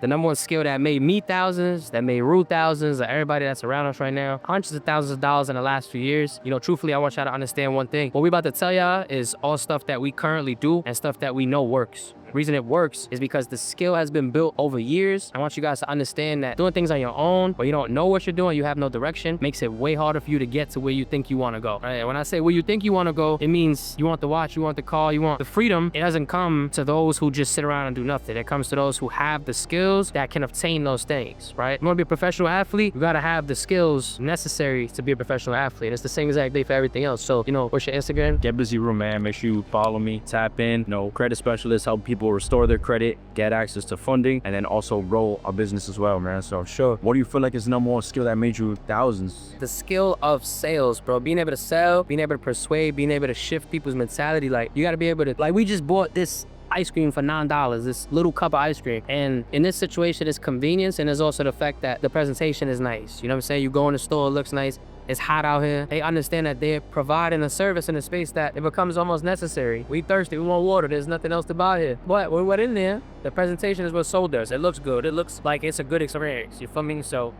The number one skill that made me thousands, that made Rue thousands, that everybody that's around us right now, hundreds of thousands of dollars in the last few years. You know, truthfully, I want y'all to understand one thing. What we about to tell y'all is all stuff that we currently do and stuff that we know works. The reason it works is because the skill has been built over years. I want you guys to understand that doing things on your own, where you don't know what you're doing, you have no direction, makes it way harder for you to get to where you think you want to go. Right? And when I say where you think you want to go, it means you want the watch, you want the car, you want the freedom. It doesn't come to those who just sit around and do nothing. It comes to those who have the skills that can obtain those things, right? You want to be a professional athlete, you got to have the skills necessary to be a professional athlete. It's the same exact thing for everything else. So, you know, what's your Instagram? Get busy room, man. Make sure you follow me, tap in. You know, credit specialists help people restore their credit, get access to funding, and then also grow a business as well, man. So sure, what do you feel like is the number one skill that made you thousands? The skill of sales, bro. Being able to sell, being able to persuade, being able to shift people's mentality. Like, you got to be able to, like, we just bought this ice cream for $9, this little cup of ice cream. And in this situation, it's convenience, and there's also the fact that the presentation is nice. You know what I'm saying? You go in the store, it looks nice. It's hot out here. They understand that they're providing a service in a space that it becomes almost necessary. We thirsty, we want water, there's nothing else to buy here. But when we went in there, the presentation is what sold us. It looks good, it looks like it's a good experience, you feel me? So,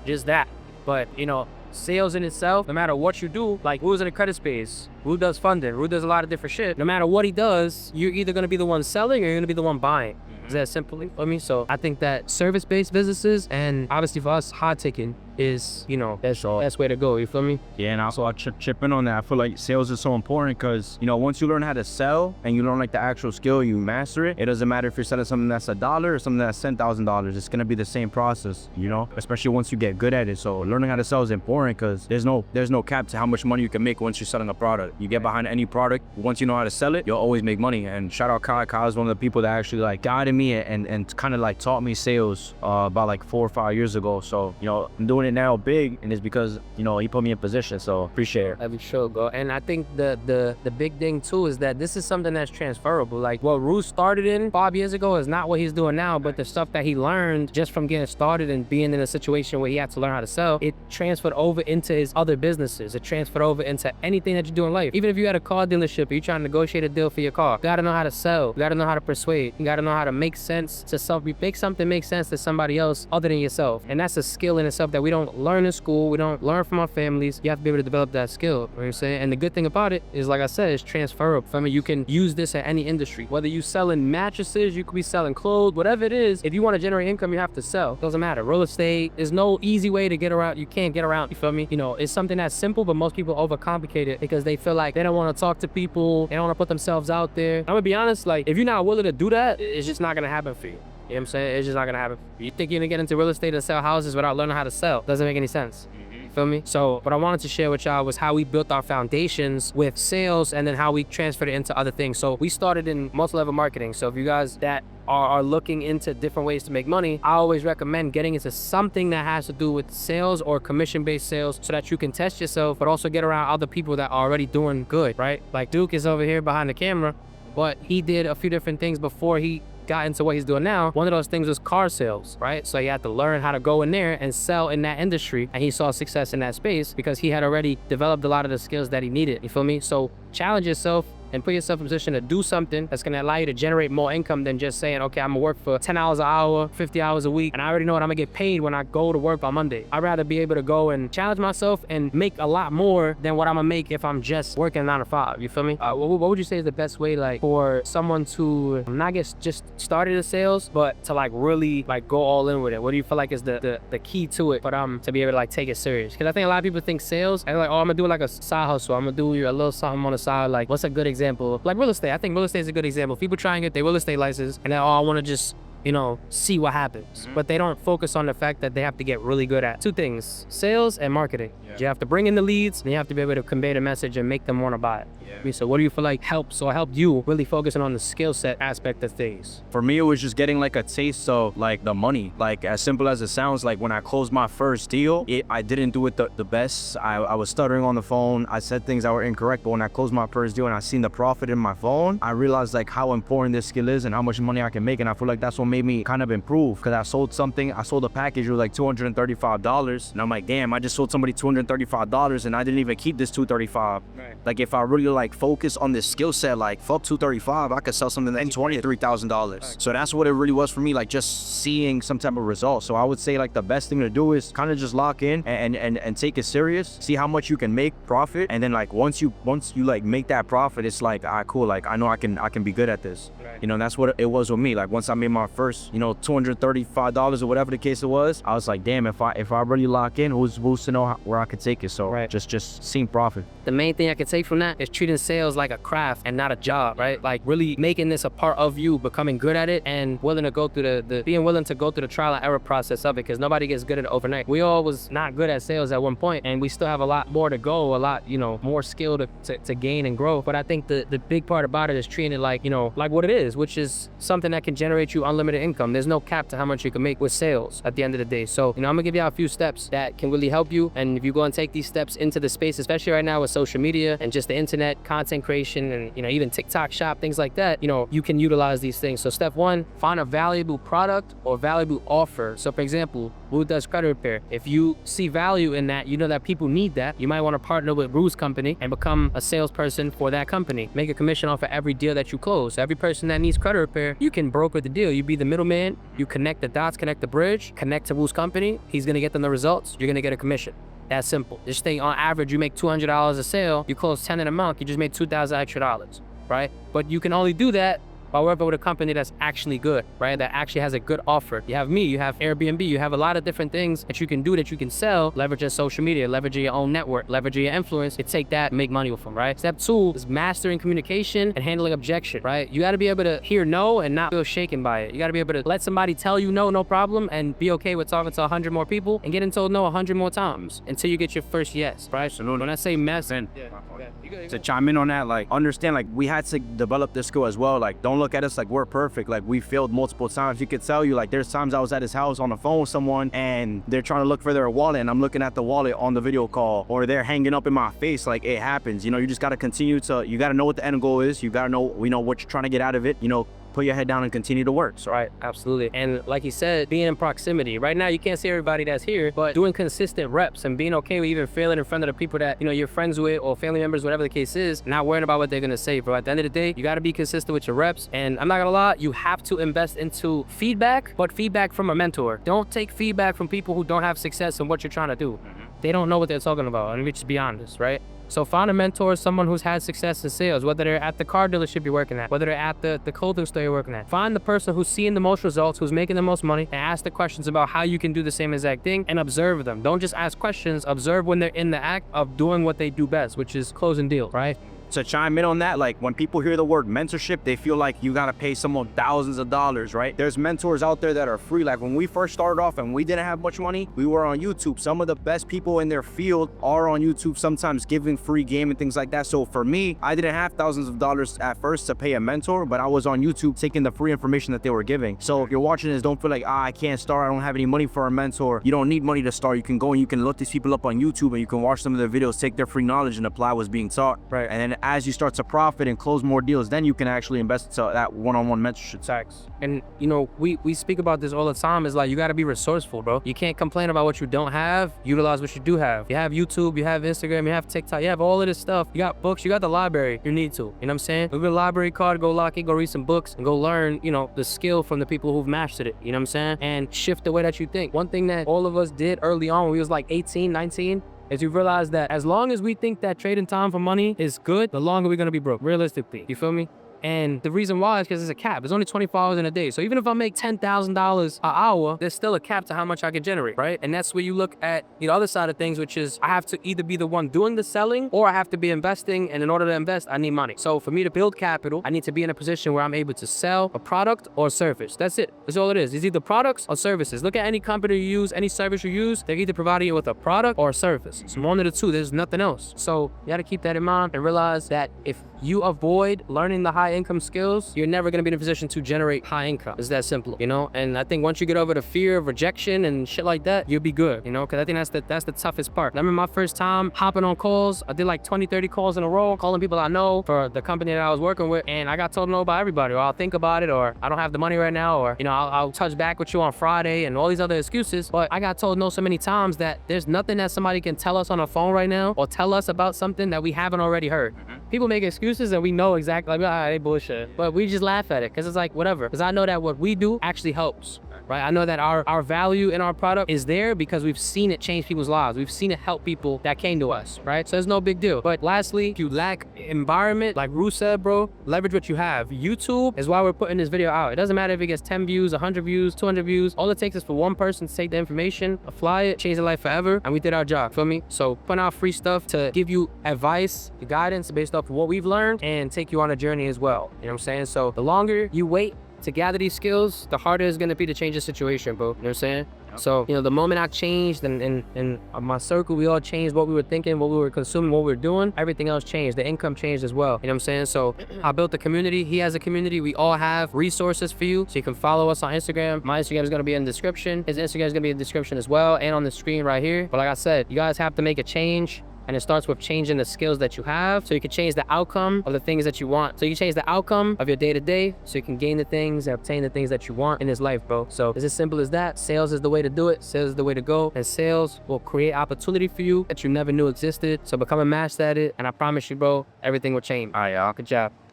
just that. But, you know, sales in itself, no matter what you do, like Rue's in the credit space, Rue does funding, Rue does a lot of different shit. No matter what he does, you're either gonna be the one selling or you're gonna be the one buying. Is that simple for me? So I think that service-based businesses, and obviously for us, hard ticket is, you know, that's the best way to go, you feel me? Yeah, and also I'll chip in on that. I feel like sales is so important because, you know, once you learn how to sell and you learn like the actual skill, you master it. It doesn't matter if you're selling something that's $1 or something that's $10,000. It's gonna be the same process, you know, especially once you get good at it. So learning how to sell is important because there's no cap to how much money you can make once you're selling a product. You get behind any product, once you know how to sell it, you'll always make money. And shout out Kai. Kai is one of the people that actually like guided me and kind of like taught me sales about like 4 or 5 years ago. So, you know, I'm doing it now big, and it's because, you know, he put me in position. So appreciate it. That'd be sure, bro. And I think the big thing too is that this is something that's transferable. Like what Rue started in 5 years ago is not what he's doing now, but the stuff that he learned just from getting started and being in a situation where he had to learn how to sell, it transferred over into his other businesses. It transferred over into anything that you do in life. Even if you had a car dealership, you're trying to negotiate a deal for your car, you gotta know how to sell, you gotta know how to persuade, you gotta know how to make sense to make something make sense to somebody else other than yourself. And that's a skill in itself that we don't learn in school, we don't learn from our families. You have to be able to develop that skill, you know what I'm saying? And the good thing about it is, like I said, it's transferable. I mean, you can use this in any industry. Whether you selling mattresses, you could be selling clothes, whatever it is. If you want to generate income, you have to sell. Doesn't matter. Real estate, there's no easy way to get around. You can't get around, you feel me? You know, it's something that's simple, but most people overcomplicate it because they feel like they don't want to talk to people, they don't want to put themselves out there. I'm gonna be honest, like, if you're not willing to do that, it's just not gonna happen for you. You know what I'm saying? It's just not gonna happen. You think you're gonna get into real estate and sell houses without learning how to sell? Doesn't make any sense. You feel me? So what I wanted to share with y'all was how we built our foundations with sales and then how we transferred it into other things. So we started in multi-level marketing. So if you guys that are looking into different ways to make money, I always recommend getting into something that has to do with sales or commission-based sales so that you can test yourself, but also get around other people that are already doing good, right? Like Duke is over here behind the camera, but he did a few different things before he got into what he's doing now. One of those things was car sales, right? So he had to learn how to go in there and sell in that industry, and he saw success in that space because he had already developed a lot of the skills that he needed. You feel me? So challenge yourself and put yourself in a position to do something that's gonna allow you to generate more income than just saying, okay, I'm gonna work for 10 hours an hour, 50 hours a week, and I already know what I'm gonna get paid when I go to work on Monday. I'd rather be able to go and challenge myself and make a lot more than what I'm gonna make if I'm just working 9 to 5, you feel me? What would you say is the best way, like, for someone to not get just started in sales, but to like really like go all in with it? What do you feel like is the key to it for them to be able to like take it serious? Because I think a lot of people think sales and like, oh, I'm gonna do like a side hustle, I'm gonna do a little something on the side. Like, what's a good example? Like real estate. I think real estate is a good example. People try and get their real estate license and then, oh, I want to just, you know, see what happens. But they don't focus on the fact that they have to get really good at 2 things: sales and marketing. You have to bring in the leads and you have to be able to convey the message and make them want to buy it. So what do you feel like helped you really focusing on the skill set aspect of things? For me, it was just getting like a taste of like the money. Like, as simple as it sounds, like when I closed my first deal, I didn't do it the best. I was stuttering on the phone. I said things that were incorrect, but when I closed my first deal and I seen the profit in my phone, I realized like how important this skill is and how much money I can make. And I feel like that's what made me kind of improve, because I sold a package with like $235, and I'm like, damn, I just sold somebody $235 and I didn't even keep this $235. Right. Like if I really like focus on this skill set, like fuck $235, I could sell something that's $23,000. So that's what it really was for me, like just seeing some type of result. So I would say like the best thing to do is kind of just lock in and take it serious, see how much you can make profit, and then like once you like make that profit, it's like, ah, cool, like I know I can be good at this. Right. You know, and that's what it was with me. Like once I made my first, you know, $235 or whatever the case it was, I was like, damn, if I really lock in, who's to know where I could take it? So right. just seeing profit. The main thing I can take from that is treating sales like a craft and not a job, right? Like really making this a part of you, becoming good at it, and willing to go through being willing to go through the trial and error process of it, because nobody gets good at it overnight. We all was not good at sales at one point, and we still have a lot more to go, a lot, you know, more skill to gain and grow. But I think the big part about it is treating it like, you know, like what it is, which is something that can generate you unlimited income. There's no cap to how much you can make with sales at the end of the day. So, you know, I'm gonna give you a few steps that can really help you. And if you go and take these steps into the space, especially right now with social media and just the internet, content creation, and, you know, even TikTok shop, things like that, you know, you can utilize these things. So step one, find a valuable product or valuable offer. So for example, Wu does credit repair. If you see value in that, you know that people need that, you might want to partner with Wu's company and become a salesperson for that company. Make a commission off of every deal that you close. Every person that needs credit repair, you can broker the deal. You be the middleman, you connect the dots, connect the bridge, connect to Wu's company. He's gonna get them the results. You're gonna get a commission. That's simple. Just think, on average, you make $200 a sale, you close 10 in a month, you just made $2,000 extra dollars, right? But you can only do that by working with a company that's actually good, right? That actually has a good offer. You have me, you have Airbnb, you have a lot of different things that you can do, that you can sell, leverage your social media, leverage your own network, leverage your influence, and take that and make money with them, right? Step two is mastering communication and handling objection, right? You gotta be able to hear no and not feel shaken by it. You gotta be able to let somebody tell you no, no problem, and be okay with talking to 100 more people and getting told no 100 more times until you get your first yes, right? So when I say mess, to chime in on that, like understand, like we had to develop this skill as well. Like don't look at us like we're perfect, like we failed multiple times. You could tell you, like there's times I was at his house on the phone with someone and they're trying to look for their wallet and I'm looking at the wallet on the video call, or they're hanging up in my face. Like it happens, you know. You just got to continue to, you got to know what the end goal is, you got to know, what you're trying to get out of it, you know. Put your head down and continue to work. So, right, absolutely. And like you said, being in proximity. Right now, you can't see everybody that's here, but doing consistent reps and being okay with even failing in front of the people that, you know, you're friends with or family members, whatever the case is, not worrying about what they're gonna say, bro. At the end of the day, you gotta be consistent with your reps. And I'm not gonna lie, you have to invest into feedback, but feedback from a mentor. Don't take feedback from people who don't have success in what you're trying to do. They don't know what they're talking about. Let me just be honest, right? So find a mentor, someone who's had success in sales, whether they're at the car dealership you're working at, whether they're at the clothing store you're working at. Find the person who's seeing the most results, who's making the most money, and ask the questions about how you can do the same exact thing, and observe them. Don't just ask questions, observe when they're in the act of doing what they do best, which is closing deals, right? To chime in on that, like when people hear the word mentorship, they feel like you gotta pay someone thousands of dollars, right? There's mentors out there that are free. Like when we first started off and we didn't have much money, we were on YouTube. Some of the best people in their field are on YouTube, sometimes giving free game and things like that. So for me, I didn't have thousands of dollars at first to pay a mentor, but I was on YouTube taking the free information that they were giving. So if you're watching this, don't feel like, I can't start, I don't have any money for a mentor. You don't need money to start. You can go and you can look these people up on YouTube and you can watch some of their videos, take their free knowledge and apply what's being taught. Right. And then as you start to profit and close more deals, then you can actually invest into that one-on-one mentorship. Facts. And you know, we speak about this all the time. Is like, you got to be resourceful, bro. You can't complain about what you don't have. Utilize what you do have. You have YouTube, you have Instagram, you have TikTok, you have all of this stuff. You got books, you got the library. You need to, you know what I'm saying? Go get a library card, go lock it, go read some books, and go learn, you know, the skill from the people who've mastered it, you know what I'm saying? And shift the way that you think. One thing that all of us did early on when we was like 18, 19, is you realize that as long as we think that trading time for money is good, the longer we're gonna be broke, realistically. You feel me? And the reason why is because there's a cap. There's only 24 hours in a day. So even if I make $10,000 an hour, there's still a cap to how much I can generate, right? And that's where you look at the other side of things, which is I have to either be the one doing the selling or I have to be investing. And in order to invest, I need money. So for me to build capital, I need to be in a position where I'm able to sell a product or a service. That's it. That's all it is. It's either products or services. Look at any company you use, any service you use, they're either providing you with a product or a service. It's one of the two. There's nothing else. So you got to keep that in mind and realize that if you avoid learning the high high income skills, you're never gonna be in a position to generate high income. It's that simple, you know? And I think once you get over the fear of rejection and shit like that, you'll be good, you know? Cause I think that's the toughest part. I remember my first time hopping on calls. I did like 20, 30 calls in a row, calling people I know for the company that I was working with. And I got told no by everybody, or I'll think about it, or I don't have the money right now, or, you know, I'll touch back with you on Friday and all these other excuses. But I got told no so many times that there's nothing that somebody can tell us on a phone right now or tell us about something that we haven't already heard. People make excuses and we know exactly, like, ah, they bullshit. But we just laugh at it because it's like, whatever. Because I know that what we do actually helps. Right? I know that our value in our product is there because we've seen it change people's lives. We've seen it help people that came to us, right? So it's no big deal. But lastly, if you lack environment, like Ru said, bro, leverage what you have. YouTube is why we're putting this video out. It doesn't matter if it gets 10 views, 100 views, 200 views. All it takes is for one person to take the information, apply it, change their life forever, and we did our job, feel me? So putting out free stuff to give you advice, guidance based off of what we've learned and take you on a journey as well. You know what I'm saying? So the longer you wait to gather these skills, the harder it's gonna be to change the situation, bro. You know what I'm saying? Yep. So, you know, the moment I changed and my circle, we all changed what we were thinking, what we were consuming, what we were doing, everything else changed. The income changed as well. You know what I'm saying? So I built a community. He has a community. We all have resources for you. So you can follow us on Instagram. My Instagram is gonna be in the description. His Instagram is gonna be in the description as well and on the screen right here. But like I said, you guys have to make a change. And it starts with changing the skills that you have so you can change the outcome of the things that you want. So you change the outcome of your day-to-day so you can gain the things and obtain the things that you want in this life, bro. So it's as simple as that. Sales is the way to do it. Sales is the way to go. And sales will create opportunity for you that you never knew existed. So become a master at it. And I promise you, bro, everything will change. All right, y'all. Good job.